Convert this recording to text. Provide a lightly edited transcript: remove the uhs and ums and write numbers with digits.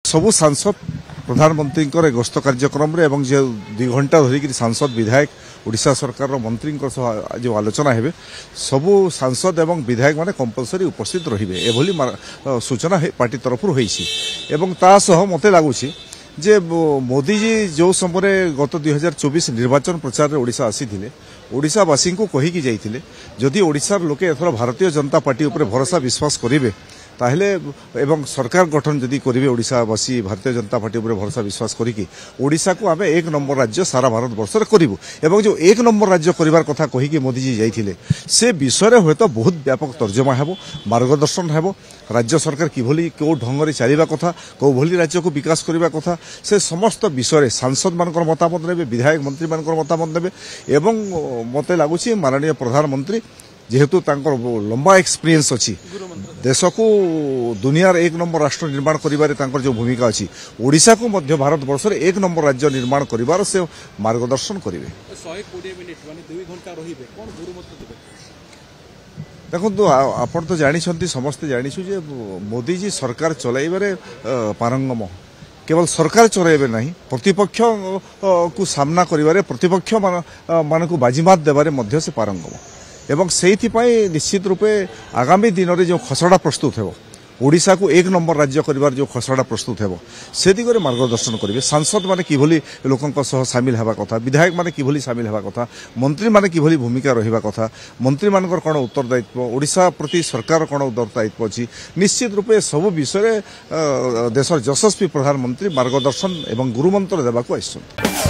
सबु सांसद प्रधानमंत्री गस्त कार्यक्रम रे एवं जो 2 घंटा धरिक सांसद विधायक ओडिशा सरकार मंत्री जो आलोचना हेबे सबु सांसद एवं विधायक माने कंपलसरी उपस्थित रहिबे एभली सूचना पार्टी तरफ होईछि एवं ता सह मते लागुछि जे मोदी जी जो समय गत 2024 निर्वाचन प्रचार रे ओडिशा आसीथिले ओडिशावासी को कहिकी जाइथिले जदि ओडिशार लोके एथर भारतीय जनता पार्टी ऊपर भरोसा विश्वास करिवे ताहले एवं सरकार गठन जदि करेंगे ओडिशावासी भारतीय जनता पार्टी उपर भरोसा विश्वास करिकी ओडिशा को आमे 1 नंबर राज्य सारा भारत वर्ष रे करिवु एवं जो 1 नंबर राज्य करिवार कथा कहिकी मोदी जी जाइथिले से विषय रे होतो बहुत व्यापक तर्जमा हेबो मार्गदर्शन हेबो राज्य सरकार किभली को ढंग रे चलीबा कथा को भली राज्य को विकास करिबा कथा से समस्त विषय रे सांसद मानकर मतामत नेबे विधायक मंत्री मानकर मतामत नेबे एवं मते लागुछि माननीय प्रधानमंत्री जेहेतु तांकर लंबा एक्सपीरियंस अच्छी देश को दुनियार 1 नंबर राष्ट्र निर्माण करिबारे तांकर जो भूमिका अच्छी ओडिशा को मध्य भारत वर्ष रे 1 नंबर राज्य निर्माण करिबार से मार्गदर्शन करिवे 120 मिनिट माने 2 घंटा रहिबे कोन गुरुमत देबे देखो आपण तो जानि छंती समस्त जानि छु जे मोदी जी सरकार चलाइबारे पारंगम केवल सरकार चलाइबे नहीं प्रतिपक्ष को सामना करिबारे प्रतिपक्ष मान को बाजीमात देबारे मध्य से पारंगम एवं से निश्चित रूपे आगामी दिन में जो खसड़ा प्रस्तुत हो ओडिशा को 1 नंबर राज्य करिवार जो खसड़ा प्रस्तुत हो से दिगरे मार्गदर्शन करेंगे सांसद माने किभली लोकंक सह सामिल हेबा कथा विधायक माने किभली सामिल हेबा कथा मंत्री माने किभली भूमिका रहिबा कथा मंत्री मानकर कोन उत्तरदायित्व ओडिशा प्रति सरकार कोन उत्तरदायित्व अछि निश्चित रूपे सब विषय देशर यशस्वी प्रधानमंत्री मार्गदर्शन एवं गुरुमंत्र देबाको आइछन।